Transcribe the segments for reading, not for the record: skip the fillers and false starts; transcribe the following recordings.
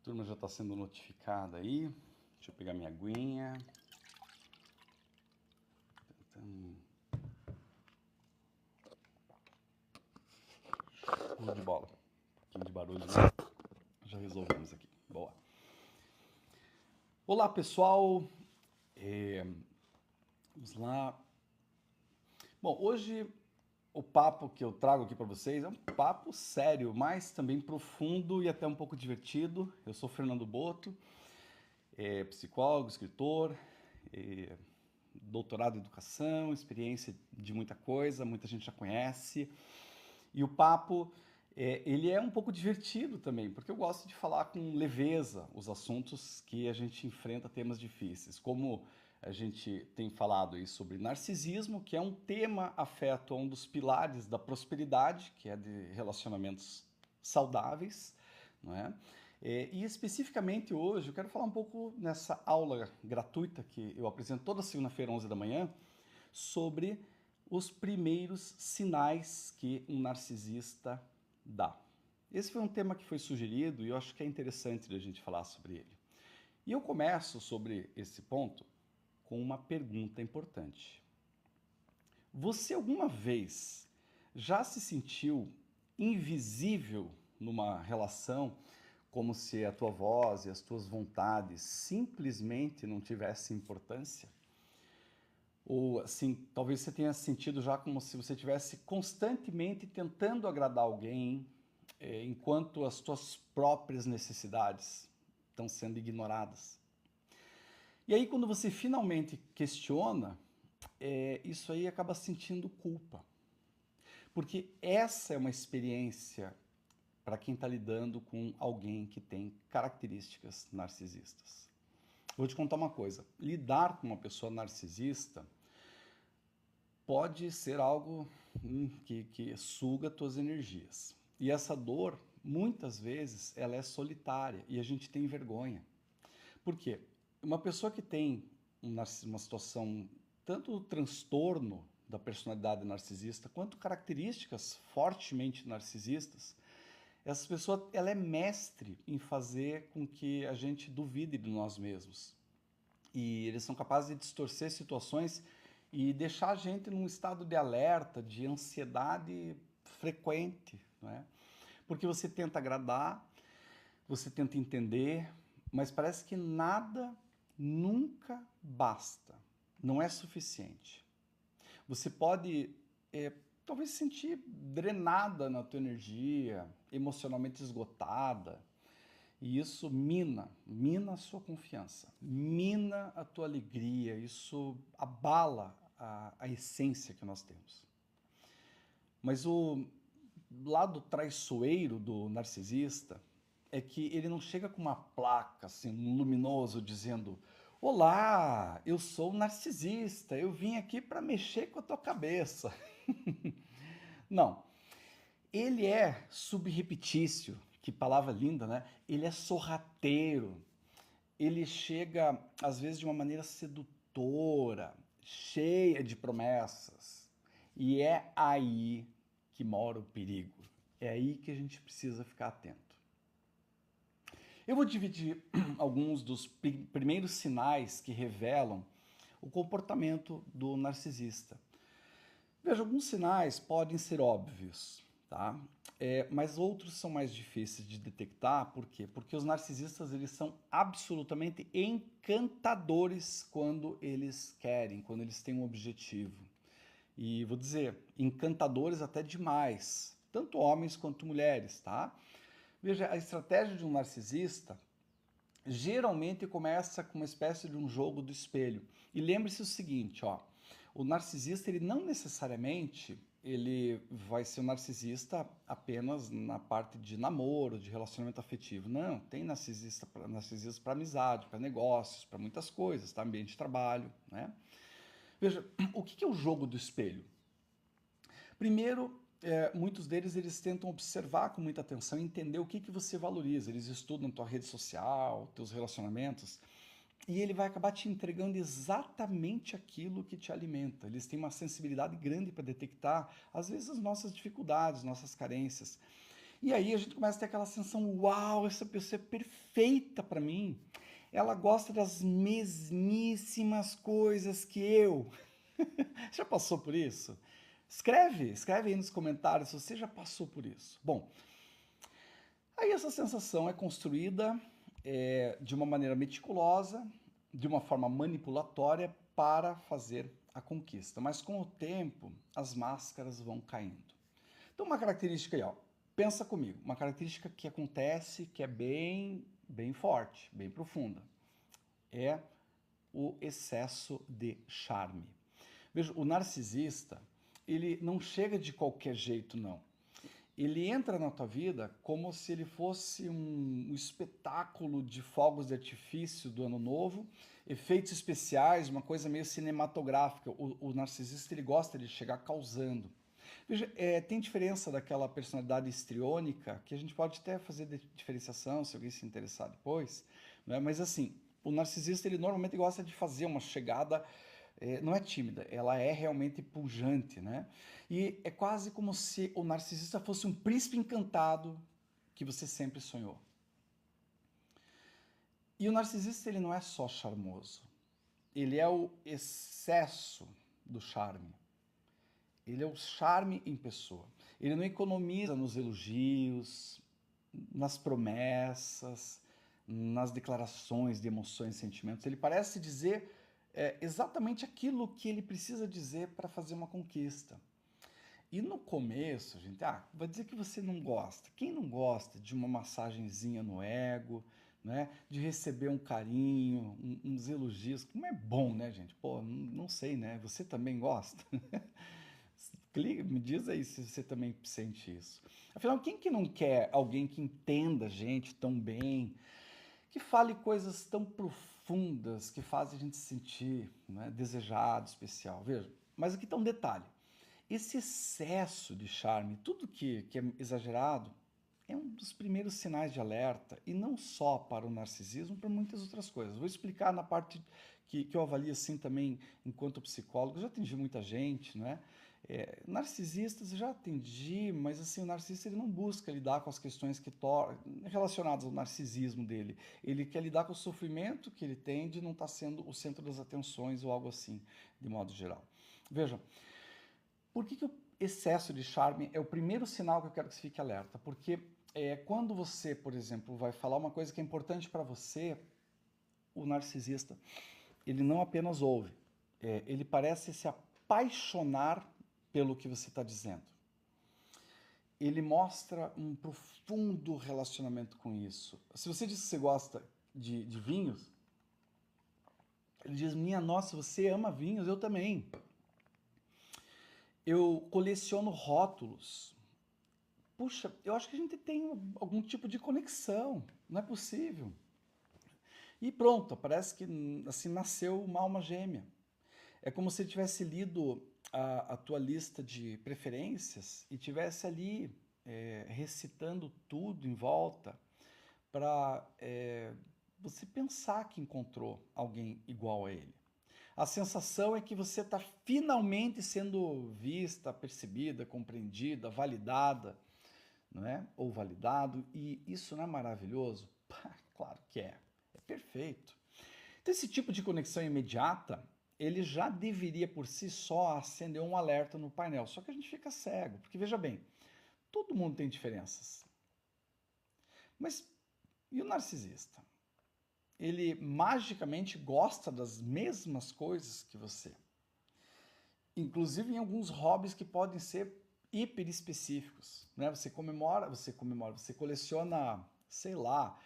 turma já está sendo notificada aí. Deixa eu pegar minha aguinha. Show de bola. Um pouquinho de barulho, né? Já resolvemos aqui. Boa. Olá, pessoal. Vamos lá. Bom, hoje o papo que eu trago aqui para vocês é um papo sério, mas também profundo e até um pouco divertido. Eu sou Fernando Boto, psicólogo, escritor, doutorado em educação, experiência de muita coisa, muita gente já conhece. E o papo, ele é um pouco divertido também, porque eu gosto de falar com leveza os assuntos que a gente enfrenta, temas difíceis. Como a gente tem falado aí sobre narcisismo, que é um tema afeto a um dos pilares da prosperidade, que é de relacionamentos saudáveis, não é? E especificamente hoje eu quero falar um pouco nessa aula gratuita que eu apresento toda segunda-feira, 11 da manhã, sobre os primeiros sinais que um narcisista dá. Esse foi um tema que foi sugerido e eu acho que é interessante a gente falar sobre ele. E eu começo sobre esse ponto com uma pergunta importante. Você alguma vez já se sentiu invisível numa relação, como se a tua voz e as tuas vontades simplesmente não tivessem importância? Ou assim, talvez você tenha sentido já como se você estivesse constantemente tentando agradar alguém, enquanto as tuas próprias necessidades estão sendo ignoradas. E aí quando você finalmente questiona, isso aí acaba sentindo culpa. Porque essa é uma experiência para quem está lidando com alguém que tem características narcisistas. Vou te contar uma coisa, lidar com uma pessoa narcisista pode ser algo que suga tuas energias. E essa dor, muitas vezes, ela é solitária e a gente tem vergonha. Por quê? Uma pessoa que tem uma situação, tanto o transtorno da personalidade narcisista, quanto características fortemente narcisistas, essa pessoa ela é mestre em fazer com que a gente duvide de nós mesmos. E eles são capazes de distorcer situações e deixar a gente num estado de alerta, de ansiedade frequente, não é? Porque você tenta agradar, você tenta entender, mas parece que nada nunca basta, não é suficiente. Você pode talvez se sentir drenada na tua energia, emocionalmente esgotada, e isso mina a sua confiança, mina a tua alegria, isso abala a essência que nós temos. Mas o lado traiçoeiro do narcisista é que ele não chega com uma placa assim, luminoso dizendo: olá, eu sou narcisista, eu vim aqui para mexer com a tua cabeça. Não, ele é subrepetício, que palavra linda, né? Ele é sorrateiro, ele chega às vezes de uma maneira sedutora, cheia de promessas. E é aí que mora o perigo. É aí que a gente precisa ficar atento. Eu vou dividir alguns dos primeiros sinais que revelam o comportamento do narcisista. Veja, alguns sinais podem ser óbvios, tá? Mas outros são mais difíceis de detectar, por quê? Porque os narcisistas eles são absolutamente encantadores quando eles querem, quando eles têm um objetivo. E vou dizer, encantadores até demais, tanto homens quanto mulheres, tá? Veja, a estratégia de um narcisista geralmente começa com uma espécie de um jogo do espelho. E lembre-se o seguinte, ó, o narcisista ele não necessariamente ele vai ser um narcisista apenas na parte de namoro, de relacionamento afetivo. Não, tem narcisista para amizade, para negócios, para muitas coisas, tá? Ambiente de trabalho, né? Veja, o que é o jogo do espelho? Primeiro, muitos deles eles tentam observar com muita atenção e entender o que você valoriza. Eles estudam tua rede social, teus relacionamentos, e ele vai acabar te entregando exatamente aquilo que te alimenta. Eles têm uma sensibilidade grande para detectar, às vezes, as nossas dificuldades, nossas carências. E aí a gente começa a ter aquela sensação, uau, essa pessoa é perfeita para mim. Ela gosta das mesmíssimas coisas que eu. Já passou por isso? Escreve aí nos comentários se você já passou por isso. Bom, aí essa sensação é construída de uma maneira meticulosa, de uma forma manipulatória para fazer a conquista. Mas com o tempo, as máscaras vão caindo. Então uma característica aí, ó, pensa comigo, uma característica que acontece, que é bem forte, bem profunda, é o excesso de charme. Veja, o narcisista, ele não chega de qualquer jeito, não. Ele entra na tua vida como se ele fosse um espetáculo de fogos de artifício do ano novo, efeitos especiais, uma coisa meio cinematográfica. O narcisista, ele gosta de chegar causando. Veja, tem diferença daquela personalidade histriônica, que a gente pode até fazer diferenciação, se alguém se interessar depois, né? Mas assim, o narcisista, ele normalmente gosta de fazer uma chegada, não é tímida, ela é realmente pujante, né? E é quase como se o narcisista fosse um príncipe encantado que você sempre sonhou. E o narcisista, ele não é só charmoso, ele é o excesso do charme. Ele é o charme em pessoa. Ele não economiza nos elogios, nas promessas, nas declarações de emoções e sentimentos. Ele parece dizer exatamente aquilo que ele precisa dizer para fazer uma conquista. E no começo, gente, vai dizer que você não gosta. Quem não gosta de uma massagenzinha no ego, né? De receber um carinho, uns elogios? Como é bom, né, gente? Pô, não sei, né? Você também gosta? Me diz aí se você também sente isso. Afinal, quem que não quer alguém que entenda a gente tão bem, que fale coisas tão profundas, que fazem a gente se sentir, né, desejado, especial? Veja, mas aqui está um detalhe. Esse excesso de charme, tudo que é exagerado, é um dos primeiros sinais de alerta, e não só para o narcisismo, para muitas outras coisas. Vou explicar na parte que eu avalio assim também enquanto psicólogo. Eu já atendi muita gente, né? Narcisistas eu já atendi, mas assim, o narcisista ele não busca lidar com as questões relacionadas ao narcisismo dele. Ele quer lidar com o sofrimento que ele tem de não estar sendo o centro das atenções ou algo assim, de modo geral. Veja, por que o excesso de charme é o primeiro sinal que eu quero que você fique alerta? Porque quando você, por exemplo, vai falar uma coisa que é importante para você, o narcisista, ele não apenas ouve, ele parece se apaixonar pelo que você está dizendo. Ele mostra um profundo relacionamento com isso. Se você diz que você gosta de vinhos, ele diz, minha nossa, você ama vinhos, eu também. Eu coleciono rótulos. Puxa, eu acho que a gente tem algum tipo de conexão, não é possível. E pronto, parece que assim nasceu uma alma gêmea. É como se ele tivesse lido a tua lista de preferências e tivesse ali recitando tudo em volta para você pensar que encontrou alguém igual a ele. A sensação é que você está finalmente sendo vista, percebida, compreendida, validada, não é? Ou validado, e isso não é maravilhoso? Pá, claro que é. É perfeito. Então, esse tipo de conexão imediata, ele já deveria por si só acender um alerta no painel. Só que a gente fica cego, porque veja bem, todo mundo tem diferenças. Mas e o narcisista? Ele magicamente gosta das mesmas coisas que você. Inclusive em alguns hobbies que podem ser hiper específicos, né? Você coleciona, sei lá,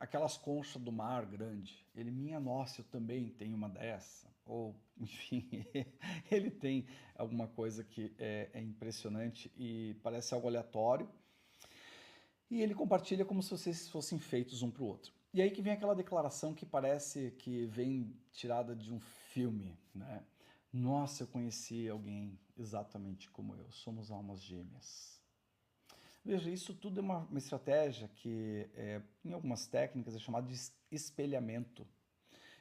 aquelas conchas do mar grande. Ele, minha nossa, eu também tenho uma dessa. Ou, enfim, ele tem alguma coisa que é impressionante e parece algo aleatório. E ele compartilha como se vocês fossem feitos um para o outro. E aí que vem aquela declaração que parece que vem tirada de um filme, né? Nossa, eu conheci alguém exatamente como eu. Somos almas gêmeas. Veja, isso tudo é uma estratégia que, em algumas técnicas, é chamada de espelhamento.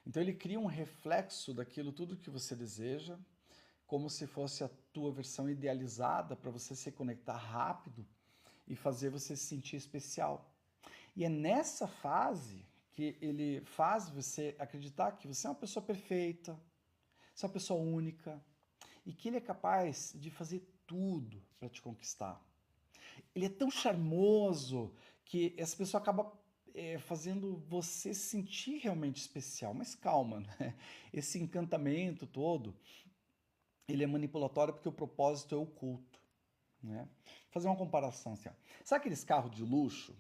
Então ele cria um reflexo daquilo tudo que você deseja, como se fosse a tua versão idealizada para você se conectar rápido e fazer você se sentir especial. E é nessa fase que ele faz você acreditar que você é uma pessoa perfeita, você é uma pessoa única e que ele é capaz de fazer tudo para te conquistar. Ele é tão charmoso que essa pessoa acaba fazendo você se sentir realmente especial. Mas calma, né? Esse encantamento todo, ele é manipulatório porque o propósito é oculto, né? Vou fazer uma comparação assim, ó. Sabe aqueles carros de luxo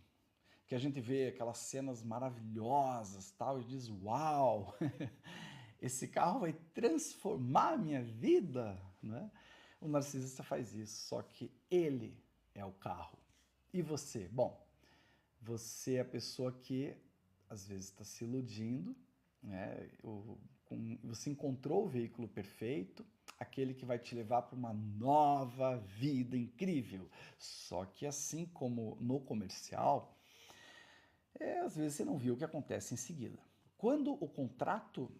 que a gente vê aquelas cenas maravilhosas, tal, e diz, uau, esse carro vai transformar a minha vida, né? O narcisista faz isso, só que ele é o carro. E você? Bom, você é a pessoa que às vezes está se iludindo, né? Você encontrou o veículo perfeito, aquele que vai te levar para uma nova vida incrível. Só que assim como no comercial, às vezes você não viu o que acontece em seguida. Quando o contrato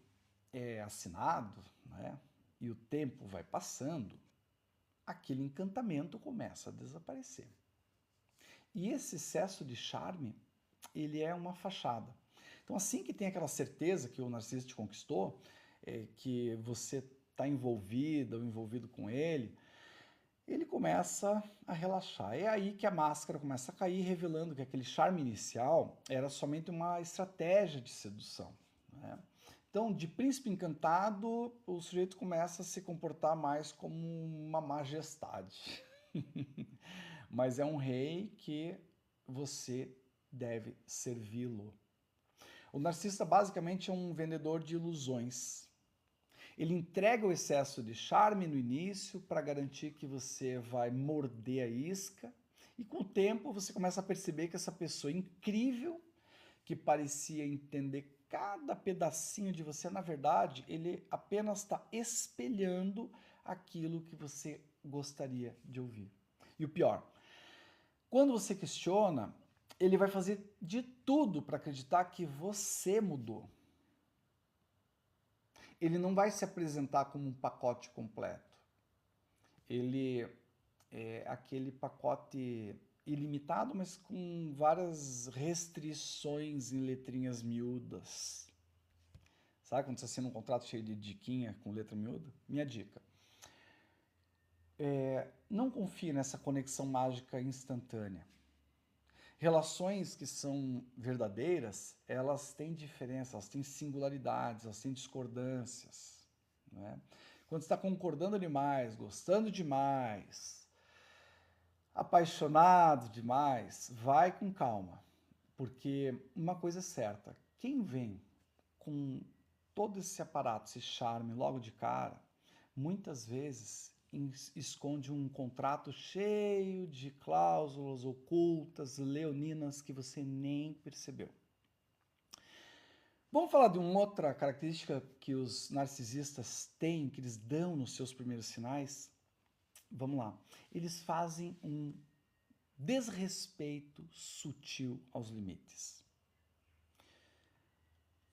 é assinado, né, e o tempo vai passando, aquele encantamento começa a desaparecer. E esse excesso de charme, ele é uma fachada. Então, assim que tem aquela certeza que o narcisista te conquistou, que você está envolvida ou envolvido com ele começa a relaxar. É aí que a máscara começa a cair, revelando que aquele charme inicial era somente uma estratégia de sedução, né? Então, de príncipe encantado, o sujeito começa a se comportar mais como uma majestade. Mas é um rei que você deve servi-lo. O narcisista basicamente é um vendedor de ilusões. Ele entrega o excesso de charme no início para garantir que você vai morder a isca e com o tempo você começa a perceber que essa pessoa incrível, que parecia entender cada pedacinho de você, na verdade, ele apenas está espelhando aquilo que você gostaria de ouvir. E o pior, quando você questiona, ele vai fazer de tudo para acreditar que você mudou. Ele não vai se apresentar como um pacote completo. Ele é aquele pacote ilimitado, mas com várias restrições em letrinhas miúdas. Sabe quando você assina um contrato cheio de diquinha com letra miúda? Minha dica. Não confie nessa conexão mágica instantânea. Relações que são verdadeiras, elas têm diferenças, elas têm singularidades, elas têm discordâncias, né? Quando você está concordando demais, gostando demais, apaixonado demais, vai com calma, porque uma coisa é certa, quem vem com todo esse aparato, esse charme logo de cara, muitas vezes esconde um contrato cheio de cláusulas ocultas, leoninas, que você nem percebeu. Vamos falar de uma outra característica que os narcisistas têm, que eles dão nos seus primeiros sinais? Vamos lá. Eles fazem um desrespeito sutil aos limites.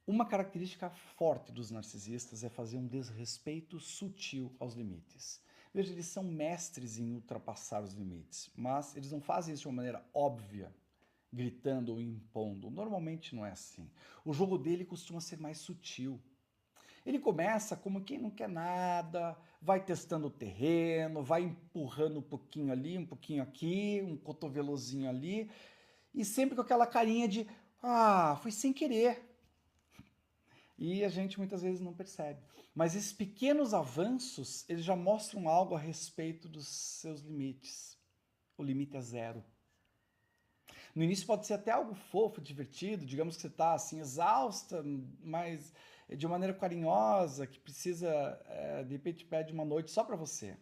Uma característica forte dos narcisistas é fazer um desrespeito sutil aos limites. Veja, eles são mestres em ultrapassar os limites, mas eles não fazem isso de uma maneira óbvia, gritando ou impondo. Normalmente não é assim. O jogo dele costuma ser mais sutil. Ele começa como quem não quer nada, vai testando o terreno, vai empurrando um pouquinho ali, um pouquinho aqui, um cotovelozinho ali, e sempre com aquela carinha de, foi sem querer. E a gente muitas vezes não percebe. Mas esses pequenos avanços, eles já mostram algo a respeito dos seus limites. O limite é zero. No início pode ser até algo fofo, divertido, digamos que você está assim, exausta, mas de uma maneira carinhosa, que precisa, de repente pede uma noite só para você.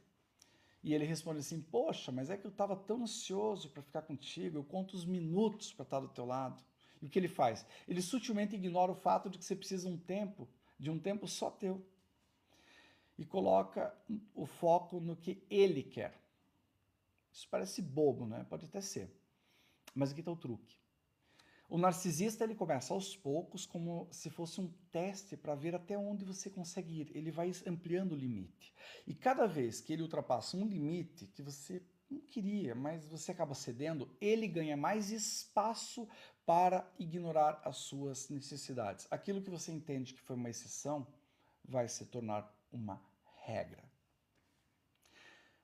E ele responde assim, poxa, mas é que eu estava tão ansioso para ficar contigo, eu conto os minutos para estar do teu lado. E o que ele faz? Ele sutilmente ignora o fato de que você precisa de um tempo só teu. E coloca o foco no que ele quer. Isso parece bobo, né? Pode até ser. Mas aqui está o truque. O narcisista, ele começa aos poucos como se fosse um teste para ver até onde você consegue ir. Ele vai ampliando o limite. E cada vez que ele ultrapassa um limite que você não queria, mas você acaba cedendo, ele ganha mais espaço para ignorar as suas necessidades. Aquilo que você entende que foi uma exceção vai se tornar uma regra.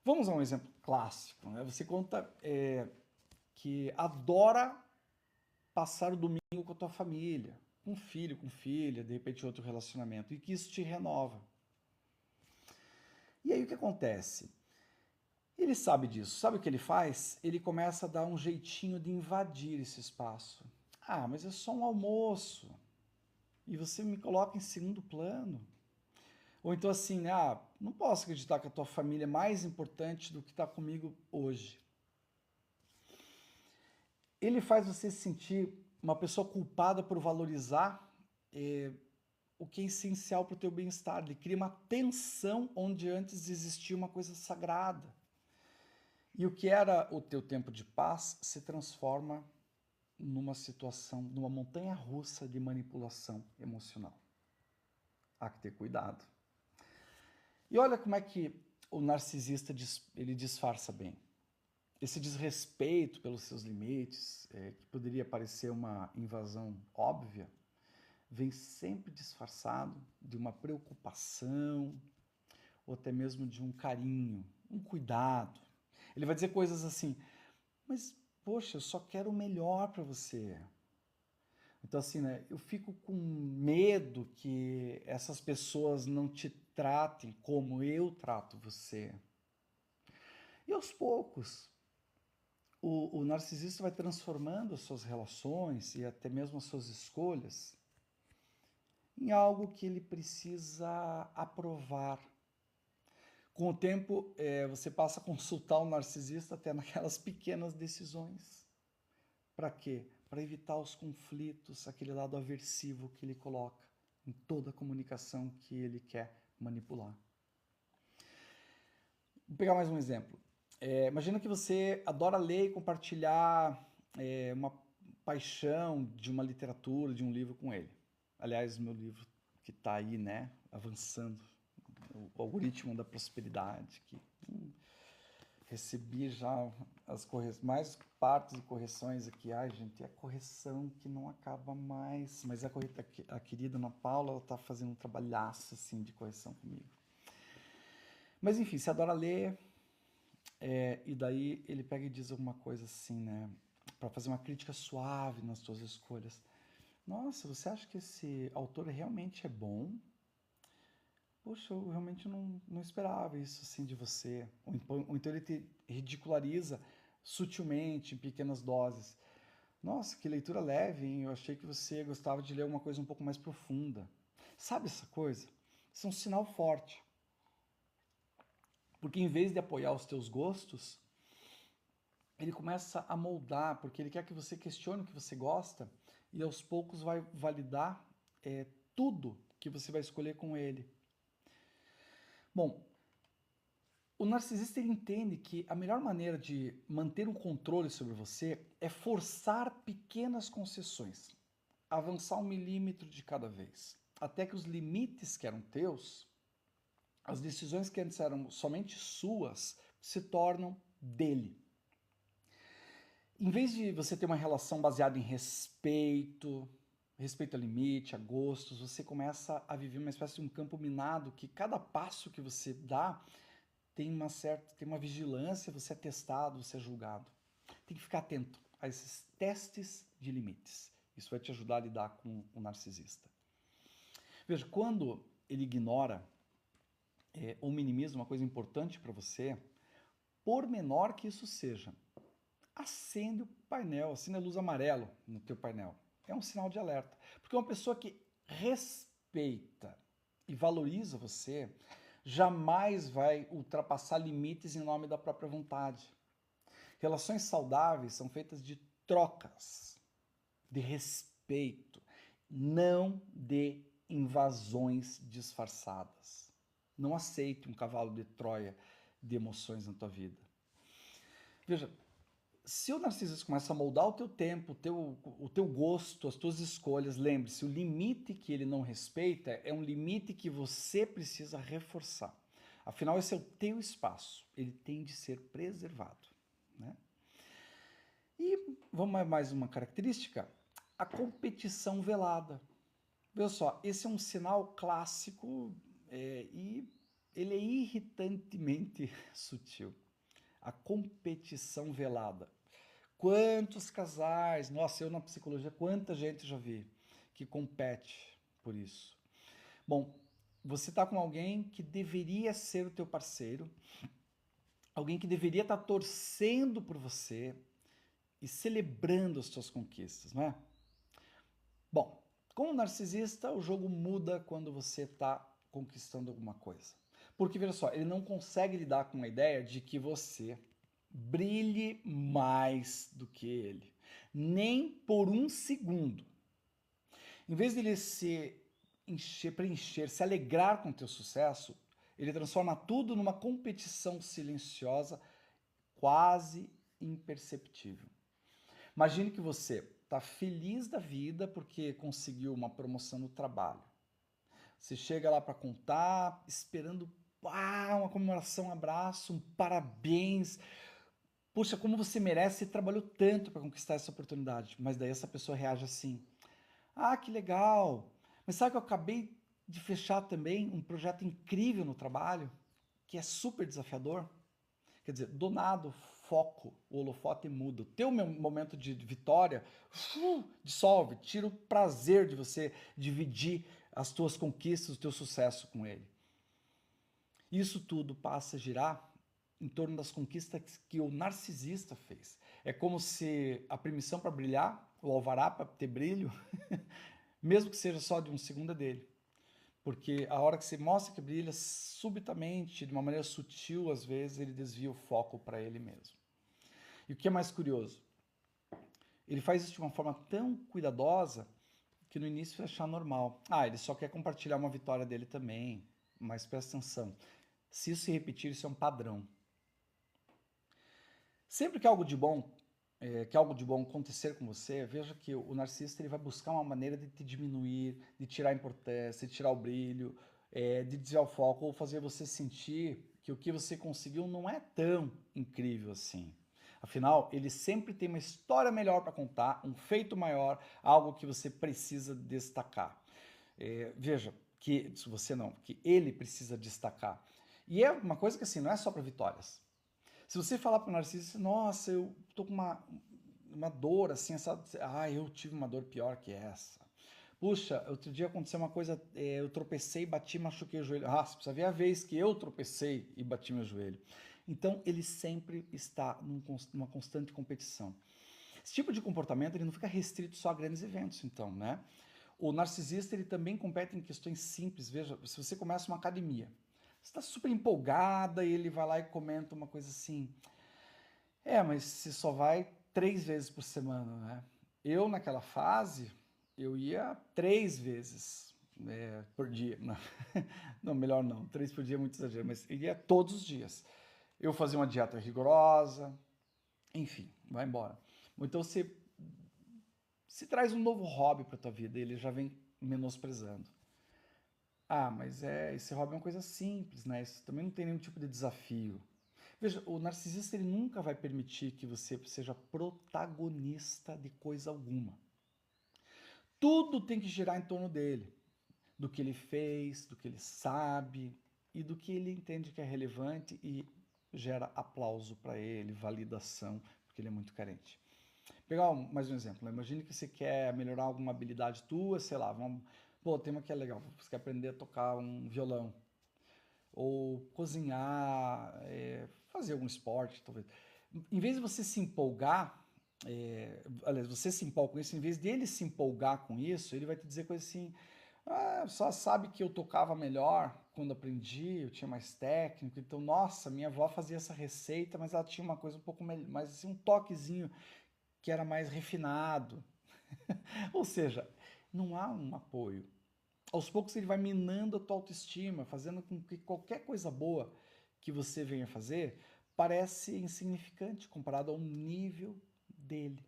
Vamos a um exemplo clássico. Né? Você conta que adora passar o domingo com a tua família, com filho, com filha, de repente outro relacionamento, e que isso te renova. E aí o que acontece? Ele sabe disso. Sabe o que ele faz? Ele começa a dar um jeitinho de invadir esse espaço. Ah, mas é só um almoço. E você me coloca em segundo plano. Ou então assim, né? Ah, não posso acreditar que a tua família é mais importante do que está comigo hoje. Ele faz você se sentir uma pessoa culpada por valorizar o que é essencial para o teu bem-estar. Ele cria uma tensão onde antes existia uma coisa sagrada. E o que era o teu tempo de paz se transforma numa situação, numa montanha-russa de manipulação emocional. Há que ter cuidado. E olha como é que o narcisista ele disfarça bem. Esse desrespeito pelos seus limites, que poderia parecer uma invasão óbvia, vem sempre disfarçado de uma preocupação ou até mesmo de um carinho, um cuidado. Ele vai dizer coisas assim, mas, poxa, eu só quero o melhor para você. Então, assim, né, eu fico com medo que essas pessoas não te tratem como eu trato você. E aos poucos, o narcisista vai transformando as suas relações e até mesmo as suas escolhas em algo que ele precisa aprovar. Com o tempo, você passa a consultar o narcisista até naquelas pequenas decisões. Para quê? Para evitar os conflitos, aquele lado aversivo que ele coloca em toda a comunicação que ele quer manipular. Vou pegar mais um exemplo. Imagina que você adora ler e compartilhar uma paixão de uma literatura, de um livro com ele. Aliás, meu livro que está aí, né, avançando, o algoritmo da prosperidade, que recebi já as mais partes e correções aqui. Ai, gente, é correção que não acaba mais. Mas a querida Ana Paula, ela tá fazendo um trabalhaço, assim, de correção comigo. Mas, enfim, você adora ler, e daí ele pega e diz alguma coisa assim, né? Para fazer uma crítica suave nas suas escolhas. Nossa, você acha que esse autor realmente é bom? Poxa, eu realmente não esperava isso assim de você. Ou então ele te ridiculariza sutilmente, em pequenas doses. Nossa, que leitura leve, hein? Eu achei que você gostava de ler uma coisa um pouco mais profunda. Sabe essa coisa? Isso é um sinal forte. Porque em vez de apoiar os teus gostos, ele começa a moldar, porque ele quer que você questione o que você gosta e aos poucos vai validar tudo que você vai escolher com ele. Bom, o narcisista ele entende que a melhor maneira de manter um controle sobre você é forçar pequenas concessões, avançar 1 milímetro de cada vez, até que os limites que eram teus, as decisões que antes eram somente suas, se tornam dele. Em vez de você ter uma relação baseada em respeito a limite, a gostos, você começa a viver uma espécie de um campo minado que cada passo que você dá tem uma vigilância, você é testado, você é julgado. Tem que ficar atento a esses testes de limites. Isso vai te ajudar a lidar com o narcisista. Veja, quando ele ignora ou minimiza uma coisa importante para você, por menor que isso seja, acende o painel, acende a luz amarelo no teu painel. É um sinal de alerta. Porque uma pessoa que respeita e valoriza você jamais vai ultrapassar limites em nome da própria vontade. Relações saudáveis são feitas de trocas, de respeito, não de invasões disfarçadas. Não aceite um cavalo de Troia de emoções na tua vida. Veja, se o narcisista começa a moldar o teu tempo, o teu gosto, as tuas escolhas, lembre-se, o limite que ele não respeita é um limite que você precisa reforçar. Afinal, esse é o teu espaço, ele tem de ser preservado. né? E vamos a mais uma característica, a competição velada. Veja só, esse é um sinal clássico e ele é irritantemente sutil. A competição velada. Quantos casais, nossa, eu na psicologia, quanta gente já vi que compete por isso. Bom, você está com alguém que deveria ser o teu parceiro, alguém que deveria estar torcendo por você e celebrando as suas conquistas, não é? Bom, como narcisista, o jogo muda quando você está conquistando alguma coisa. Porque, veja só, ele não consegue lidar com a ideia de que você brilhe mais do que ele. Nem por um segundo. Em vez de ele se preencher, se alegrar com o teu sucesso, ele transforma tudo numa competição silenciosa, quase imperceptível. Imagine que você está feliz da vida porque conseguiu uma promoção no trabalho. Você chega lá para contar, esperando uma comemoração, um abraço, um parabéns. Puxa, como você merece, você trabalhou tanto para conquistar essa oportunidade. Mas daí essa pessoa reage assim: ah, que legal! Mas sabe que eu acabei de fechar também um projeto incrível no trabalho, que é super desafiador? Quer dizer, do nada o foco, o holofote muda. O teu momento de vitória dissolve, tira o prazer de você dividir as tuas conquistas, o teu sucesso com ele. Isso tudo passa a girar em torno das conquistas que o narcisista fez. É como se a permissão para brilhar, o alvará para ter brilho, mesmo que seja só de um segundo é dele. Porque a hora que você mostra que brilha, subitamente, de uma maneira sutil, às vezes, ele desvia o foco para ele mesmo. E o que é mais curioso? Ele faz isso de uma forma tão cuidadosa que no início você achar normal. Ah, ele só quer compartilhar uma vitória dele também. Mas presta atenção. Se isso se repetir, isso é um padrão. Sempre que algo de bom acontecer com você, veja que o narcisista ele vai buscar uma maneira de te diminuir, de tirar a importância, de tirar o brilho, de desviar o foco, ou fazer você sentir que o que você conseguiu não é tão incrível assim. Afinal, ele sempre tem uma história melhor para contar, um feito maior, algo que você precisa destacar. Veja que, se você não, que ele precisa destacar. E é uma coisa que assim, não é só para vitórias. Se você falar para o narcisista, nossa, eu tô com uma dor assim, essa, eu tive uma dor pior que essa. Puxa, outro dia aconteceu uma coisa, eu tropecei, bati, machuquei o joelho. Ah, você precisa ver a vez que eu tropecei e bati meu joelho. Então, ele sempre está numa constante competição. Esse tipo de comportamento ele não fica restrito só a grandes eventos, então, né? O narcisista ele também compete em questões simples. Veja, se você começa uma academia, você está super empolgada e ele vai lá e comenta uma coisa assim: mas você só vai 3 vezes por semana, né? Eu, naquela fase, eu ia 3 vezes por dia. Não, não, melhor não. 3 por dia é muito exagero, mas eu ia todos os dias. Eu fazia uma dieta rigorosa, enfim, vai embora. Então você se traz um novo hobby para tua vida, ele já vem menosprezando. Ah, mas esse hobby é uma coisa simples, né? Isso também não tem nenhum tipo de desafio. Veja, o narcisista ele nunca vai permitir que você seja protagonista de coisa alguma. Tudo tem que girar em torno dele, do que ele fez, do que ele sabe e do que ele entende que é relevante e gera aplauso para ele, validação, porque ele é muito carente. Pegar mais um exemplo, né? Imagine que você quer melhorar alguma habilidade tua, sei lá, tem uma que é legal, você quer aprender a tocar um violão, ou cozinhar, fazer algum esporte, talvez. Em vez de você se empolgar, aliás, você se empolga com isso, em vez dele se empolgar com isso, ele vai te dizer coisas assim: só sabe que eu tocava melhor quando aprendi, eu tinha mais técnico, então, nossa, minha avó fazia essa receita, mas ela tinha uma coisa um pouco mais, assim, um toquezinho que era mais refinado. Ou seja, não há um apoio. Aos poucos ele vai minando a tua autoestima, fazendo com que qualquer coisa boa que você venha fazer parece insignificante comparado ao nível dele.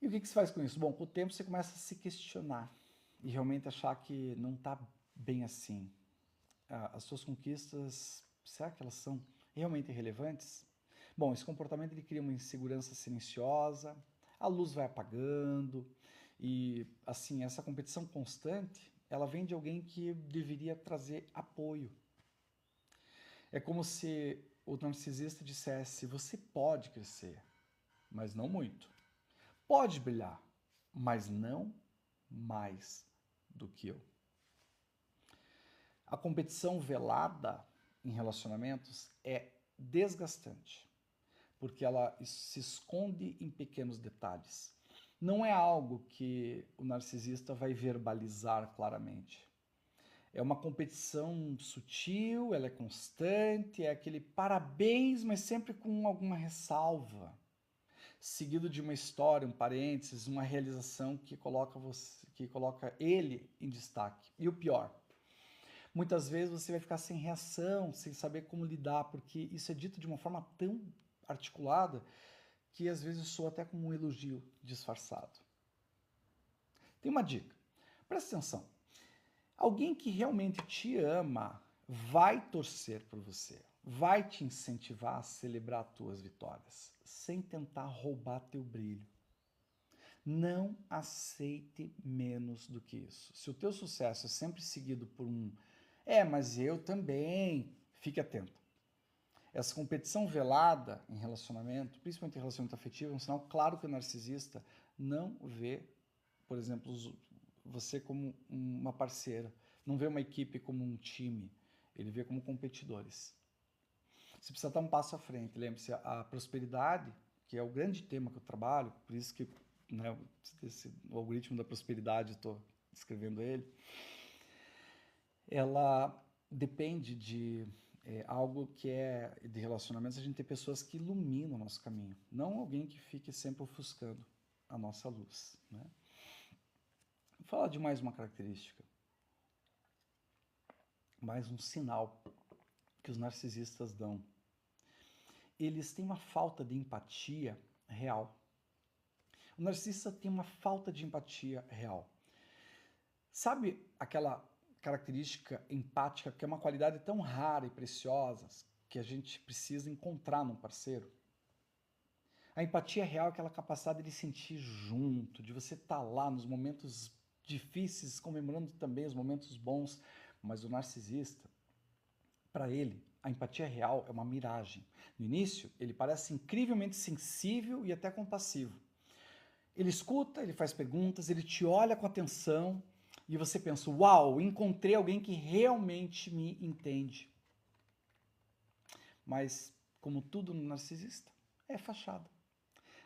E o que você faz com isso? Bom, com o tempo você começa a se questionar e realmente achar que não está bem assim. As suas conquistas, será que elas são realmente relevantes? Bom, esse comportamento ele cria uma insegurança silenciosa, a luz vai apagando e, assim, essa competição constante, ela vem de alguém que deveria trazer apoio. É como se o narcisista dissesse: você pode crescer, mas não muito. Pode brilhar, mas não mais do que eu. A competição velada em relacionamentos é desgastante, porque ela se esconde em pequenos detalhes. Não é algo que o narcisista vai verbalizar claramente. É uma competição sutil, ela é constante, é aquele parabéns, mas sempre com alguma ressalva, seguido de uma história, um parênteses, uma realização que coloca ele em destaque. E o pior, muitas vezes você vai ficar sem reação, sem saber como lidar, porque isso é dito de uma forma tão articulada que às vezes soa até como um elogio disfarçado. Tem uma dica, presta atenção. Alguém que realmente te ama vai torcer por você, vai te incentivar a celebrar tuas vitórias, sem tentar roubar teu brilho. Não aceite menos do que isso. Se o teu sucesso é sempre seguido por um mas eu também, fique atento. Essa competição velada em relacionamento, principalmente em relacionamento afetivo, é um sinal claro que o narcisista não vê, por exemplo, você como uma parceira, não vê uma equipe como um time, ele vê como competidores. Você precisa dar um passo à frente. Lembre-se, a prosperidade, que é o grande tema que eu trabalho, por isso que, né, o algoritmo da prosperidade, estou descrevendo ele, ela depende de algo que é de relacionamentos, a gente ter pessoas que iluminam o nosso caminho, não alguém que fique sempre ofuscando a nossa luz, né? Vou falar de mais uma característica, mais um sinal que os narcisistas dão. Eles têm uma falta de empatia real. O narcisista tem uma falta de empatia real. Sabe aquela característica empática que é uma qualidade tão rara e preciosa que a gente precisa encontrar num parceiro? A empatia real é aquela capacidade de sentir junto, de você estar lá nos momentos difíceis, comemorando também os momentos bons, mas o narcisista, para ele, a empatia real é uma miragem. No início, ele parece incrivelmente sensível e até compassivo. Ele escuta, ele faz perguntas, ele te olha com atenção e você pensa: uau, encontrei alguém que realmente me entende. Mas, como tudo no narcisista, é fachada.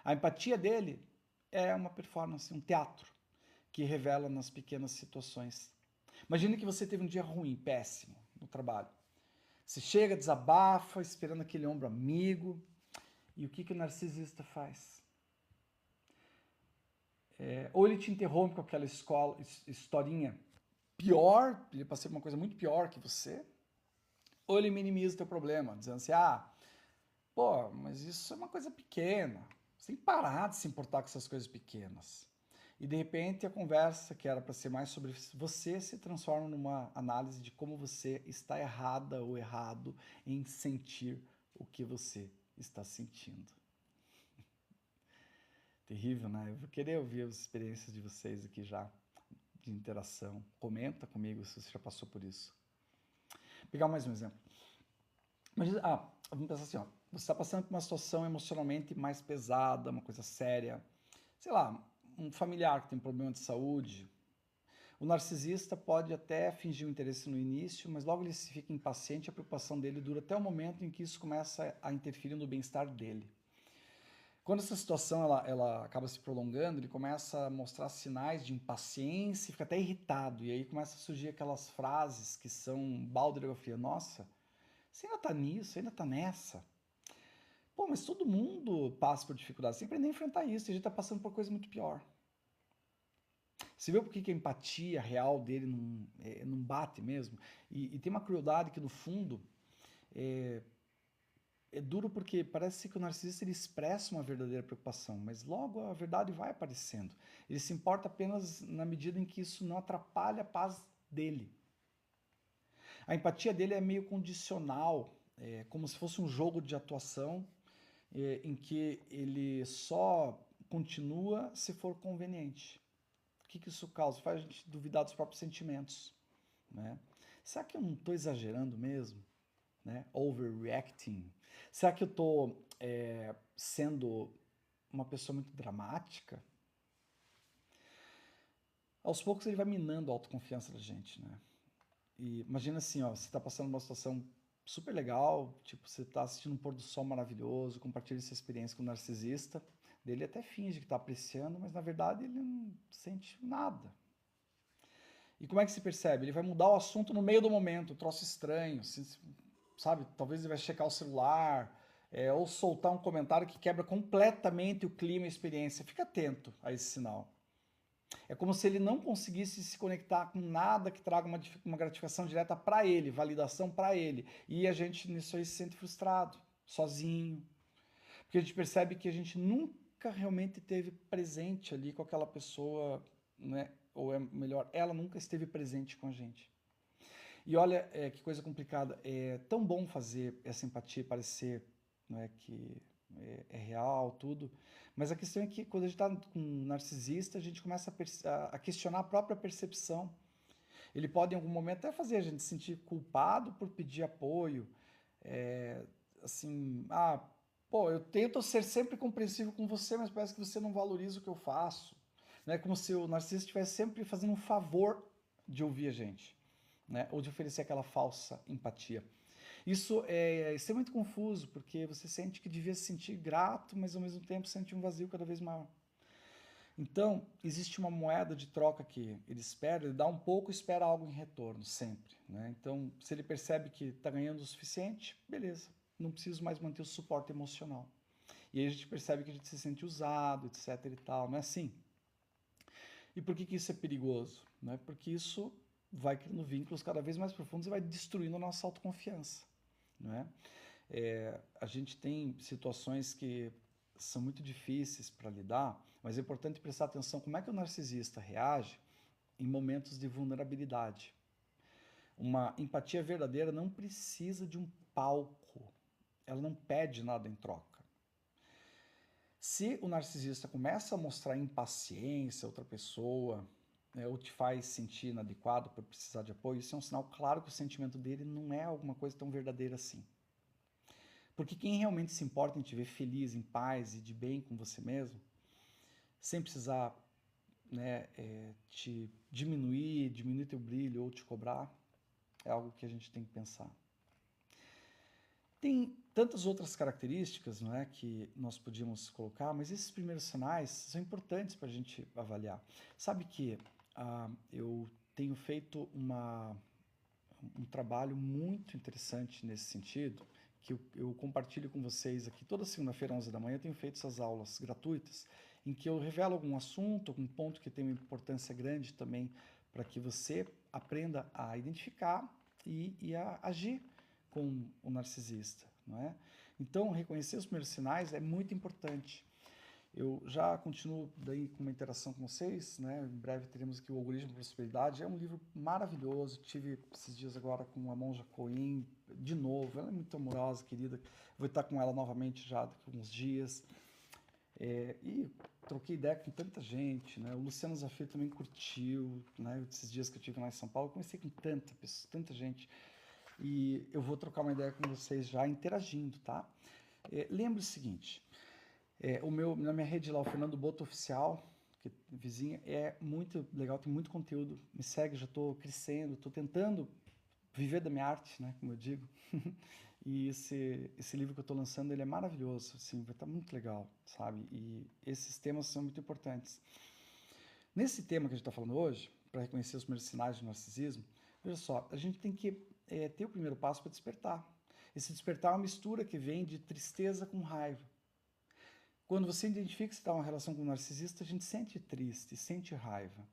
A empatia dele é uma performance, um teatro, que revela nas pequenas situações. Imagine que você teve um dia ruim, péssimo, no trabalho. Você chega, desabafa, esperando aquele ombro amigo. E o que o narcisista faz? Ou ele te interrompe com aquela historinha pior, ele passa por uma coisa muito pior que você, ou ele minimiza o teu problema, dizendo assim: pô, mas isso é uma coisa pequena, você tem que parar de se importar com essas coisas pequenas. E de repente a conversa, que era para ser mais sobre você, se transforma numa análise de como você está errada ou errado em sentir o que você está sentindo. Terrível, né? Eu vou querer ouvir as experiências de vocês aqui já, de interação. Comenta comigo se você já passou por isso. Vou pegar mais um exemplo. Imagina, vamos pensar assim, ó, você está passando por uma situação emocionalmente mais pesada, uma coisa séria, sei lá, um familiar que tem problema de saúde. O narcisista pode até fingir um interesse no início, mas logo ele se fica impaciente e a preocupação dele dura até o momento em que isso começa a interferir no bem-estar dele. Quando essa situação ela acaba se prolongando, ele começa a mostrar sinais de impaciência, fica até irritado, e aí começa a surgir aquelas frases que são balde, nossa, você ainda tá nisso, você ainda tá nessa. Pô, mas todo mundo passa por dificuldades, tem que aprender a enfrentar isso, e a gente tá passando por coisa muito pior. Você vê por que a empatia real dele não bate mesmo? E tem uma crueldade que, no fundo, é duro porque parece que o narcisista ele expressa uma verdadeira preocupação, mas logo a verdade vai aparecendo. Ele se importa apenas na medida em que isso não atrapalha a paz dele. A empatia dele é meio condicional, como se fosse um jogo de atuação em que ele só continua se for conveniente. O que isso causa? Faz a gente duvidar dos próprios sentimentos, né? Será que eu não estou exagerando mesmo? Né? Overreacting? Será que eu estou sendo uma pessoa muito dramática? Aos poucos ele vai minando a autoconfiança da gente, né? E imagina assim, ó, você está passando uma situação super legal, tipo, você está assistindo um pôr do sol maravilhoso, compartilha essa experiência com o narcisista, ele até finge que está apreciando, mas na verdade ele não sente nada. E como é que se percebe? Ele vai mudar o assunto no meio do momento, um troço estranho, assim, sabe? Talvez ele vai checar o celular, ou soltar um comentário que quebra completamente o clima e a experiência. Fica atento a esse sinal. É como se ele não conseguisse se conectar com nada que traga uma gratificação direta para ele, validação para ele. E a gente nisso aí se sente frustrado, sozinho. Porque a gente percebe que a gente nunca realmente teve presente ali com aquela pessoa, né? Ou é melhor, ela nunca esteve presente com a gente. E olha que coisa complicada, é tão bom fazer essa empatia parecer, né, que é real, tudo, mas a questão é que quando a gente está com um narcisista, a gente começa a questionar a própria percepção. Ele pode em algum momento até fazer a gente se sentir culpado por pedir apoio, assim, pô, eu tento ser sempre compreensivo com você, mas parece que você não valoriza o que eu faço. Né? Como se o narcisista estivesse sempre fazendo um favor de ouvir a gente, né? Ou de oferecer aquela falsa empatia. Isso é extremamente confuso, porque você sente que devia se sentir grato, mas ao mesmo tempo sente um vazio cada vez maior. Então, existe uma moeda de troca que ele espera, ele dá um pouco e espera algo em retorno, sempre. Né? Então, se ele percebe que está ganhando o suficiente, beleza, não preciso mais manter o suporte emocional. E aí a gente percebe que a gente se sente usado, etc e tal, não é assim? E por que isso é perigoso? Né? Porque isso vai criando vínculos cada vez mais profundos e vai destruindo a nossa autoconfiança. Né? A gente tem situações que são muito difíceis para lidar, mas é importante prestar atenção como é que o narcisista reage em momentos de vulnerabilidade. Uma empatia verdadeira não precisa de um palco, ela não pede nada em troca. Se o narcisista começa a mostrar impaciência a outra pessoa, né, ou te faz sentir inadequado por precisar de apoio, isso é um sinal claro que o sentimento dele não é alguma coisa tão verdadeira assim. Porque quem realmente se importa em te ver feliz, em paz e de bem com você mesmo, sem precisar, né, te diminuir teu brilho ou te cobrar, é algo que a gente tem que pensar. Tem tantas outras características, não é, que nós podíamos colocar, mas esses primeiros sinais são importantes para a gente avaliar. Sabe que eu tenho feito um trabalho muito interessante nesse sentido, que eu compartilho com vocês aqui toda segunda-feira, 11 da manhã, eu tenho feito essas aulas gratuitas, em que eu revelo algum assunto, algum ponto que tem uma importância grande também, para que você aprenda a identificar e a agir com o narcisista, não é? Então, reconhecer os primeiros sinais é muito importante. Eu já continuo daí com uma interação com vocês, né? Em breve teremos aqui o Algoritmo da Prosperidade. É um livro maravilhoso. Tive esses dias agora com a Monja Coen, de novo. Ela é muito amorosa, querida. Vou estar com ela novamente já daqui a alguns dias. E troquei ideia com tanta gente, né? O Luciano Zafir também curtiu, né? Esses dias que eu tive lá em São Paulo, eu comecei com tanta gente. E eu vou trocar uma ideia com vocês já interagindo, tá? Lembre o seguinte, na minha rede lá, o Fernando Boto Oficial, que é vizinha, é muito legal, tem muito conteúdo. Me segue, já estou crescendo, estou tentando viver da minha arte, né? Como eu digo. E esse livro que eu estou lançando, ele é maravilhoso, assim, vai estar muito legal, sabe? E esses temas são muito importantes. Nesse tema que a gente está falando hoje, para reconhecer os primeiros sinais de narcisismo, veja só, a gente tem que ter o primeiro passo para despertar. Esse despertar é uma mistura que vem de tristeza com raiva. Quando você identifica que você está em uma relação com um narcisista, a gente sente triste, sente raiva.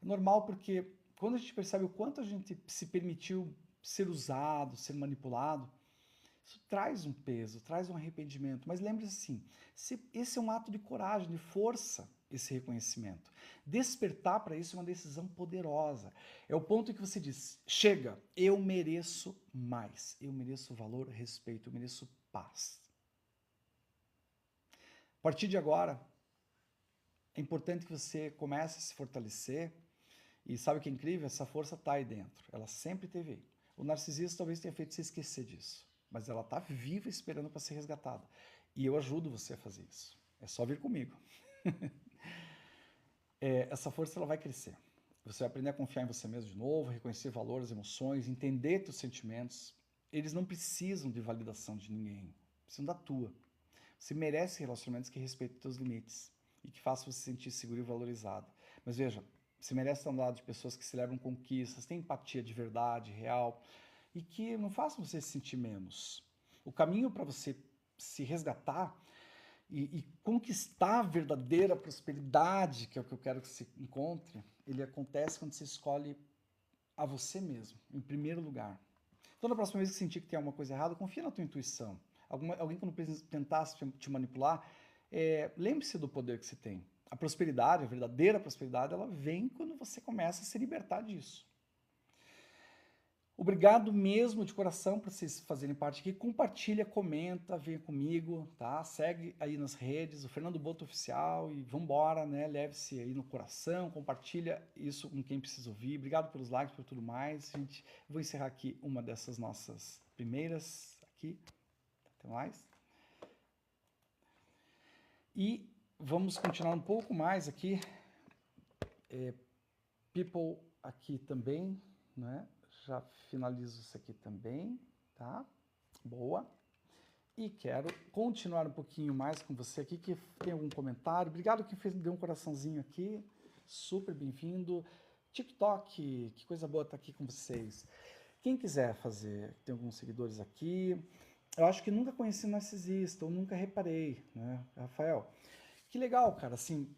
É normal porque quando a gente percebe o quanto a gente se permitiu ser usado, ser manipulado, isso traz um peso, traz um arrependimento. Mas lembre-se assim, esse é um ato de coragem, de força, esse reconhecimento. Despertar para isso é uma decisão poderosa. É o ponto em que você diz, chega, eu mereço mais. Eu mereço valor, respeito, eu mereço paz. A partir de agora, é importante que você comece a se fortalecer e sabe o que é incrível? Essa força está aí dentro, ela sempre esteve aí. O narcisista talvez tenha feito você esquecer disso, mas ela está viva esperando para ser resgatada. E eu ajudo você a fazer isso. É só vir comigo. Essa força ela vai crescer. Você vai aprender a confiar em você mesmo de novo, reconhecer valores, emoções, entender seus sentimentos. Eles não precisam de validação de ninguém, precisam da tua. Você merece relacionamentos que respeitem os seus limites e que façam você se sentir seguro e valorizado. Mas veja, você merece estar ao lado de pessoas que celebram conquistas, têm empatia de verdade, real, e que não façam você se sentir menos. O caminho para você se resgatar e conquistar a verdadeira prosperidade, que é o que eu quero que você encontre, ele acontece quando você escolhe a você mesmo, em primeiro lugar. Então, na próxima vez que sentir que tem alguma coisa errada, confia na tua intuição. Alguém quando tentasse te manipular, lembre-se do poder que você tem. A prosperidade, a verdadeira prosperidade, ela vem quando você começa a se libertar disso. Obrigado mesmo de coração por vocês fazerem parte aqui. Compartilha, comenta, venha comigo, tá? Segue aí nas redes, o Fernando Boto Oficial e vambora, né? Leve-se aí no coração, compartilha isso com quem precisa ouvir. Obrigado pelos likes, por tudo mais. Gente, vou encerrar aqui uma dessas nossas primeiras aqui. Até mais. E vamos continuar um pouco mais aqui. People aqui também, né? Já finalizo isso aqui também, tá? Boa. E quero continuar um pouquinho mais com você aqui, que tem algum comentário. Obrigado quem fez, deu um coraçãozinho aqui. Super bem-vindo. TikTok, que coisa boa estar aqui com vocês. Quem quiser fazer, tem alguns seguidores aqui. Eu acho que nunca conheci um narcisista, ou nunca reparei, né? Rafael, que legal, cara, assim...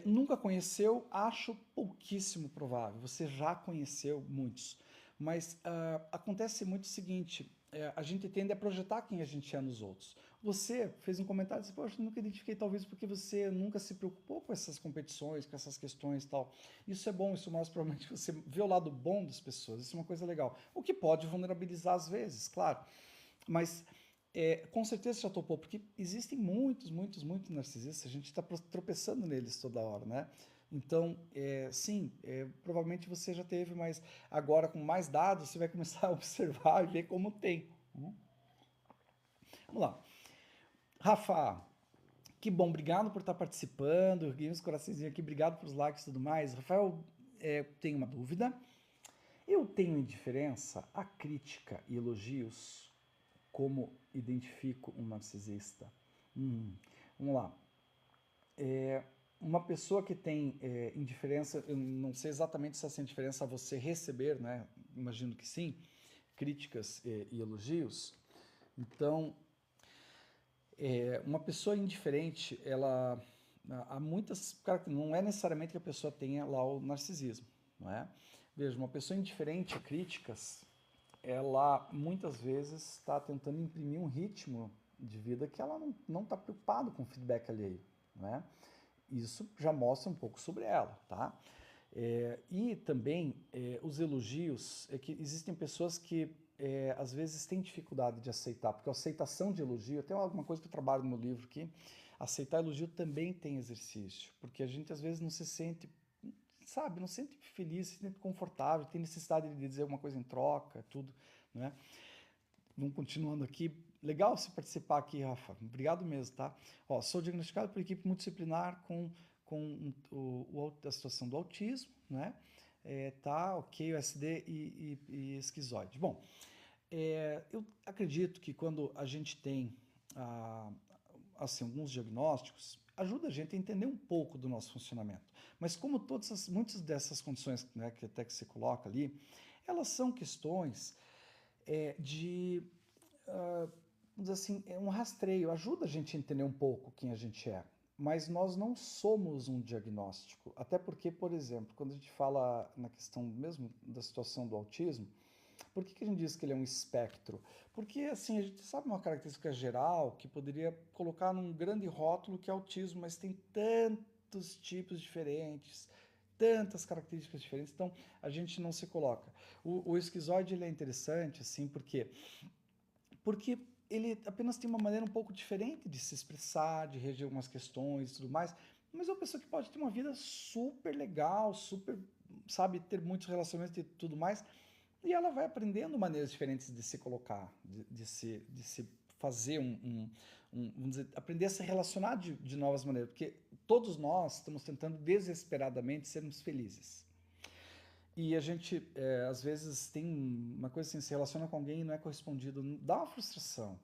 nunca conheceu, acho pouquíssimo provável. Você já conheceu muitos. Mas acontece muito o seguinte, a gente tende a projetar quem a gente é nos outros. Você fez um comentário e disse, poxa, nunca identifiquei, talvez porque você nunca se preocupou com essas competições, com essas questões e tal. Isso é bom, isso mostra provavelmente que você vê o lado bom das pessoas, isso é uma coisa legal. O que pode vulnerabilizar às vezes, claro. Mas com certeza já topou, porque existem muitos narcisistas, a gente está tropeçando neles toda hora, né? Então, sim, provavelmente você já teve, mas agora com mais dados você vai começar a observar e ver como tem. Vamos lá. Rafa, que bom, obrigado por estar participando, ganhei uns coraçõezinhos aqui, obrigado pelos likes e tudo mais. Rafael, tenho uma dúvida. Eu tenho indiferença a crítica e elogios? Como identifico um narcisista? Vamos lá. Uma pessoa que tem indiferença, eu não sei exatamente se essa indiferença a você receber, né? Imagino que sim, críticas e elogios. Então, uma pessoa indiferente, ela há muitas, não é necessariamente que a pessoa tenha lá o narcisismo, não é? Veja, uma pessoa indiferente a críticas, ela muitas vezes está tentando imprimir um ritmo de vida que ela não está preocupada com o feedback alheio, né? Isso já mostra um pouco sobre ela, tá? E também os elogios, que existem pessoas que às vezes têm dificuldade de aceitar, porque a aceitação de elogio, até alguma coisa que eu trabalho no meu livro aqui, aceitar elogio também tem exercício, porque a gente às vezes não se sente, sabe, não se sente feliz, se sente confortável, tem necessidade de dizer alguma coisa em troca, tudo, né? Vamos continuando aqui. Legal você participar aqui, Rafa. Obrigado mesmo, tá? Ó, sou diagnosticado por equipe multidisciplinar com a situação do autismo, né? Tá, ok, USD e esquizoide. Bom, eu acredito que quando a gente tem assim, alguns diagnósticos, ajuda a gente a entender um pouco do nosso funcionamento. Mas como muitas dessas condições, né, que até que você coloca ali, elas são questões vamos dizer assim, um rastreio, ajuda a gente a entender um pouco quem a gente é. Mas nós não somos um diagnóstico. Até porque, por exemplo, quando a gente fala na questão mesmo da situação do autismo, por que a gente diz que ele é um espectro? Porque, assim, a gente sabe uma característica geral que poderia colocar num grande rótulo que é autismo, mas tem tantos tipos diferentes, tantas características diferentes, então a gente não se coloca. O esquizoide, ele é interessante, assim, porque ele apenas tem uma maneira um pouco diferente de se expressar, de reger algumas questões e tudo mais, mas é uma pessoa que pode ter uma vida super legal, super, sabe, ter muitos relacionamentos e tudo mais, e ela vai aprendendo maneiras diferentes de se colocar, de se fazer vamos dizer, aprender a se relacionar de novas maneiras, porque todos nós estamos tentando desesperadamente sermos felizes. E a gente, às vezes, tem uma coisa assim, se relaciona com alguém e não é correspondido, dá uma frustração.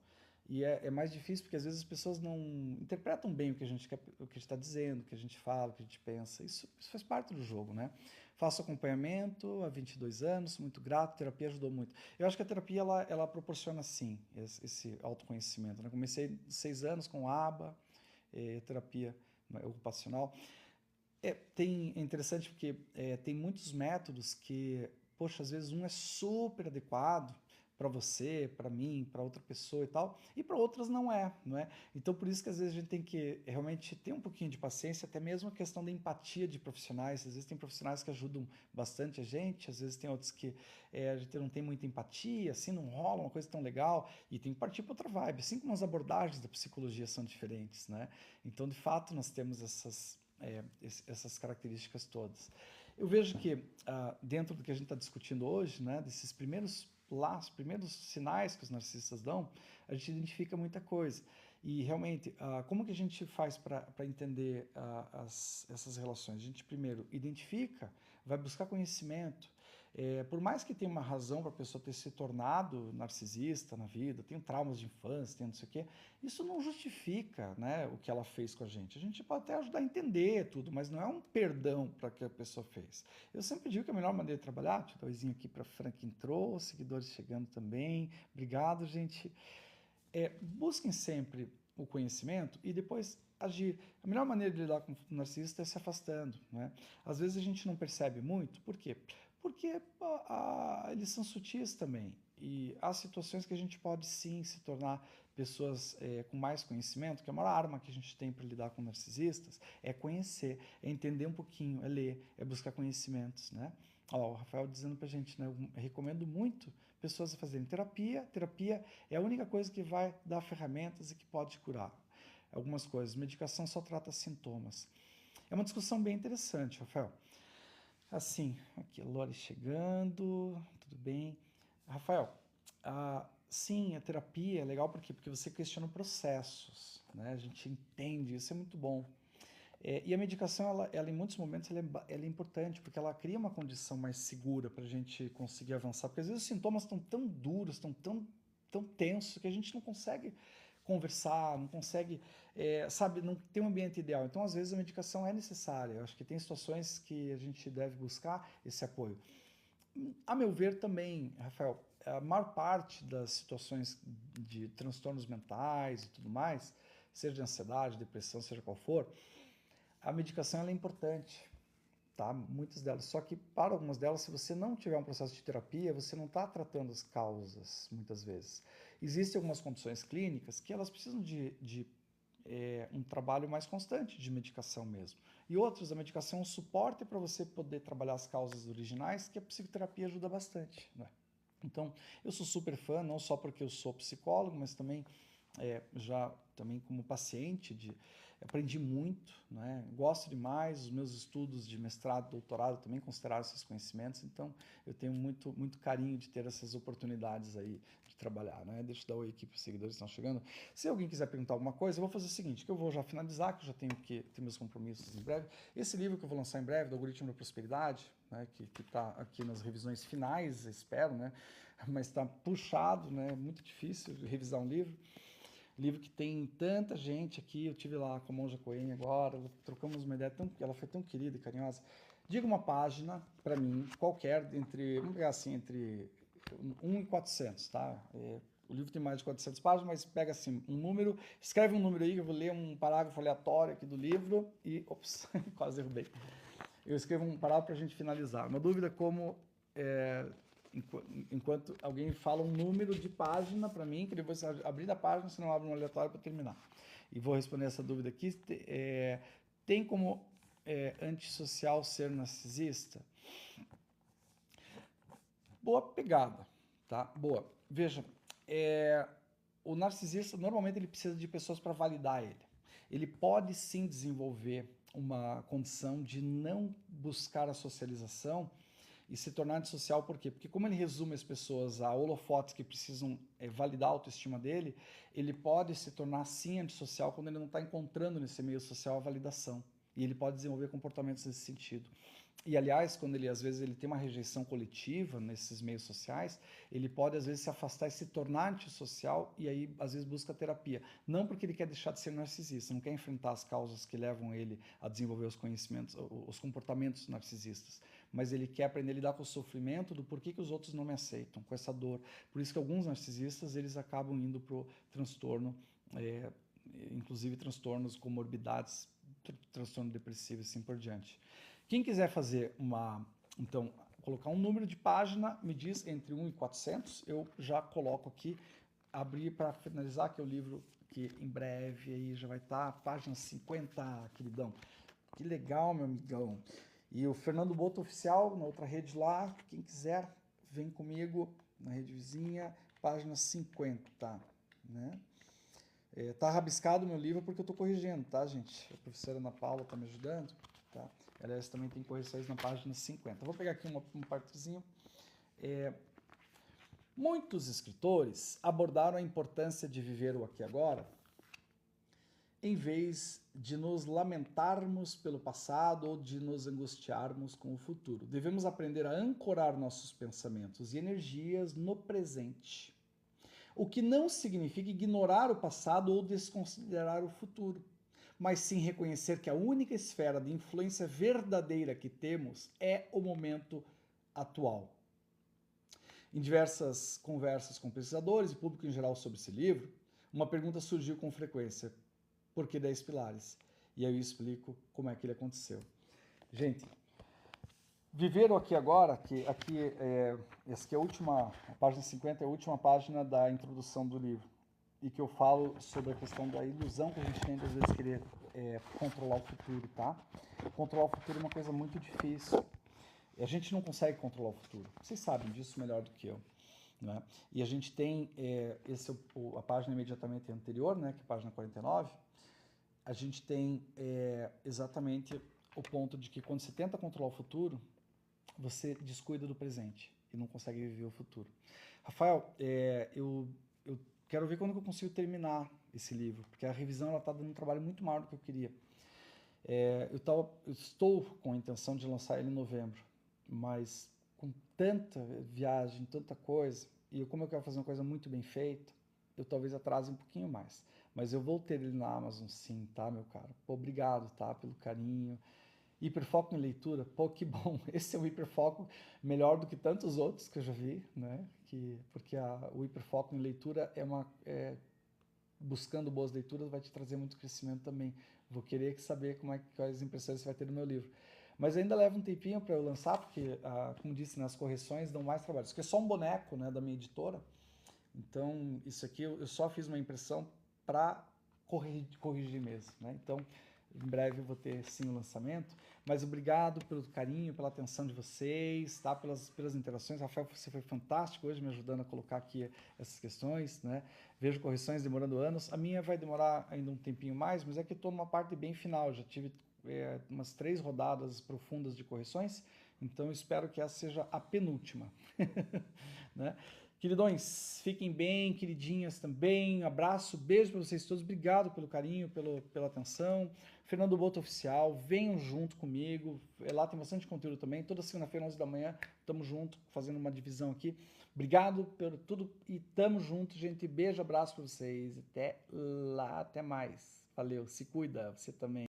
E é mais difícil porque às vezes as pessoas não interpretam bem o que a gente está dizendo, o que a gente fala, o que a gente pensa. Isso faz parte do jogo, né? Faço acompanhamento há 22 anos, sou muito grato, a terapia ajudou muito. Eu acho que a terapia, ela proporciona, sim, esse autoconhecimento, né? Comecei 6 anos com ABA, terapia ocupacional. É interessante porque tem muitos métodos que, poxa, às vezes um é super adequado para você, para mim, para outra pessoa e tal, e para outras não é, não é? Então por isso que às vezes a gente tem que realmente ter um pouquinho de paciência, até mesmo a questão da empatia de profissionais. Às vezes tem profissionais que ajudam bastante a gente, às vezes tem outros que a gente não tem muita empatia, assim, não rola uma coisa tão legal, e tem que partir para outra vibe, assim como as abordagens da psicologia são diferentes, né? Então, de fato, nós temos essas características todas. Eu vejo que dentro do que a gente está discutindo hoje, né, desses primeiros sinais que os narcisistas dão, a gente identifica muita coisa. E realmente, como que a gente faz para entender essas relações? A gente primeiro identifica, vai buscar conhecimento. Por mais que tenha uma razão para a pessoa ter se tornado narcisista na vida, tem traumas de infância, tem não sei o quê, isso não justifica, né, o que ela fez com a gente. A gente pode até ajudar a entender tudo, mas não é um perdão para o que a pessoa fez. Eu sempre digo que a melhor maneira de trabalhar, deixa eu dar um oizinho aqui para Frank entrou, seguidores chegando também, obrigado, gente. Busquem sempre o conhecimento e depois agir. A melhor maneira de lidar com o narcisista é se afastando, né? Às vezes a gente não percebe muito, por quê? Porque eles são sutis também. E há situações que a gente pode sim se tornar pessoas com mais conhecimento, que a maior arma que a gente tem para lidar com narcisistas é conhecer, é entender um pouquinho, é ler, é buscar conhecimentos, né? Ó, o Rafael dizendo pra gente, né? Eu recomendo muito pessoas a fazerem terapia. Terapia é a única coisa que vai dar ferramentas e que pode curar algumas coisas. Medicação só trata sintomas. É uma discussão bem interessante, Rafael. Assim, aqui a Lore chegando, tudo bem. Rafael, sim, a terapia é legal porque você questiona processos, né? A gente entende, isso é muito bom. E a medicação, ela em muitos momentos, ela é importante, porque ela cria uma condição mais segura para a gente conseguir avançar. Porque às vezes os sintomas estão tão duros, estão tão tensos, que a gente não consegue conversar, não consegue, sabe, não tem um ambiente ideal. Então, às vezes, a medicação é necessária. Eu acho que tem situações que a gente deve buscar esse apoio. A meu ver também, Rafael, a maior parte das situações de transtornos mentais e tudo mais, seja de ansiedade, depressão, seja qual for, a medicação ela é importante, tá? Muitas delas. Só que para algumas delas, se você não tiver um processo de terapia, você não está tratando as causas, muitas vezes. Existem algumas condições clínicas que elas precisam de um trabalho mais constante de medicação mesmo. E outras, a medicação é um suporte para você poder trabalhar as causas originais, que a psicoterapia ajuda bastante, né? Então, eu sou super fã, não só porque eu sou psicólogo, mas também já também como paciente, aprendi muito, né? Gosto demais, os meus estudos de mestrado, doutorado também consideraram esses conhecimentos, então eu tenho muito carinho de ter essas oportunidades aí de trabalhar, né? Deixa eu dar oi aqui para os seguidores que estão chegando. Se alguém quiser perguntar alguma coisa, eu vou fazer o seguinte, que eu vou já finalizar, que eu já tenho que ter meus compromissos em breve. Esse livro que eu vou lançar em breve, do Algoritmo da Prosperidade, né? Que está aqui nas revisões finais, espero, né? Mas está puxado, né? Muito difícil revisar um livro. Livro que tem tanta gente aqui, eu tive lá com a Monja Coen agora, trocamos uma ideia, ela foi tão querida e carinhosa. Diga uma página para mim, qualquer, vamos pegar assim, entre 1 e 400, tá? O livro tem mais de 400 páginas, mas pega assim, um número, escreve um número aí, que eu vou ler um parágrafo aleatório aqui do livro e, ops, quase derrubei. Eu escrevo um parágrafo para a gente finalizar. Uma dúvida como enquanto alguém fala um número de página para mim, que depois abrir a página, você não abre um aleatório para terminar. E vou responder essa dúvida aqui. Tem como antissocial ser narcisista? Boa pegada, tá? Boa. Veja, o narcisista, normalmente, ele precisa de pessoas para validar ele. Ele pode sim desenvolver uma condição de não buscar a socialização e se tornar antissocial. Por quê? Porque como ele resume as pessoas a holofotes que precisam validar a autoestima dele, ele pode se tornar sim antissocial quando ele não está encontrando nesse meio social a validação. E ele pode desenvolver comportamentos nesse sentido. E, aliás, quando ele, às vezes, ele tem uma rejeição coletiva nesses meios sociais, ele pode, às vezes, se afastar e se tornar antissocial e aí, às vezes, busca terapia. Não porque ele quer deixar de ser narcisista, não quer enfrentar as causas que levam ele a desenvolver os conhecimentos, os comportamentos narcisistas, mas ele quer aprender a lidar com o sofrimento do porquê que os outros não me aceitam, com essa dor. Por isso que alguns narcisistas, eles acabam indo para o transtorno, inclusive transtornos, comorbidades, transtorno depressivo e assim por diante. Quem quiser fazer então, colocar um número de página, me diz entre 1 e 400, eu já coloco aqui, abrir para finalizar, que é o livro que em breve aí já vai estar, página 50, queridão. Que legal, meu amigão. E o Fernando Boto Oficial, na outra rede lá, quem quiser, vem comigo, na rede vizinha, página 50, né? Tá rabiscado o meu livro porque eu estou corrigindo, tá, gente? A professora Ana Paula está me ajudando, tá? Aliás, também tem correções na página 50. Vou pegar aqui um partezinho. Muitos escritores abordaram a importância de viver o aqui e agora, em vez de nos lamentarmos pelo passado ou de nos angustiarmos com o futuro. Devemos aprender a ancorar nossos pensamentos e energias no presente. O que não significa ignorar o passado ou desconsiderar o futuro, mas sim reconhecer que a única esfera de influência verdadeira que temos é o momento atual. Em diversas conversas com pesquisadores e público em geral sobre esse livro, uma pergunta surgiu com frequência: por que 10 pilares? E aí eu explico como é que ele aconteceu. Gente, viver o aqui e agora, essa aqui é a página 50 é a última página da introdução do livro, e que eu falo sobre a questão da ilusão que a gente tem, às vezes, querer controlar o futuro, tá? Controlar o futuro é uma coisa muito difícil. A gente não consegue controlar o futuro. Vocês sabem disso melhor do que eu, né? E a gente tem, a página imediatamente anterior, né, que é a página 49, a gente tem exatamente o ponto de que quando você tenta controlar o futuro, você descuida do presente e não consegue viver o futuro. Rafael, eu quero ver quando eu consigo terminar esse livro, porque a revisão está dando um trabalho muito maior do que eu queria. Eu estou com a intenção de lançar ele em novembro, mas com tanta viagem, tanta coisa, e como eu quero fazer uma coisa muito bem feita, eu talvez atrase um pouquinho mais. Mas eu vou ter ele na Amazon sim, tá, meu cara? Pô, obrigado, tá, pelo carinho. Hiperfoco em leitura, pô, que bom. Esse é o hiperfoco melhor do que tantos outros que eu já vi, né? Porque o hiperfoco em leitura buscando boas leituras vai te trazer muito crescimento também. Vou querer saber quais impressões você vai ter no meu livro. Mas ainda leva um tempinho para eu lançar, porque, como disse, né, as correções dão mais trabalho. Isso aqui é só um boneco, né, da minha editora. Então, isso aqui eu só fiz uma impressão para corrigir mesmo, né? Então, em breve eu vou ter sim o lançamento, mas obrigado pelo carinho, pela atenção de vocês, tá? Pelas interações. Rafael, você foi fantástico hoje me ajudando a colocar aqui essas questões, né? Vejo correções demorando anos. A minha vai demorar ainda um tempinho mais, mas é que estou numa parte bem final. Já tive umas 3 rodadas profundas de correções, então espero que essa seja a penúltima, né? Queridões, fiquem bem, queridinhas também. Um abraço, beijo para vocês todos. Obrigado pelo carinho, pela atenção. Fernando Boto Oficial, venham junto comigo. Lá tem bastante conteúdo também. Toda segunda-feira, 11 da manhã, estamos juntos, fazendo uma divisão aqui. Obrigado por tudo e tamo junto, gente. Beijo, abraço para vocês. Até lá, até mais. Valeu, se cuida, você também.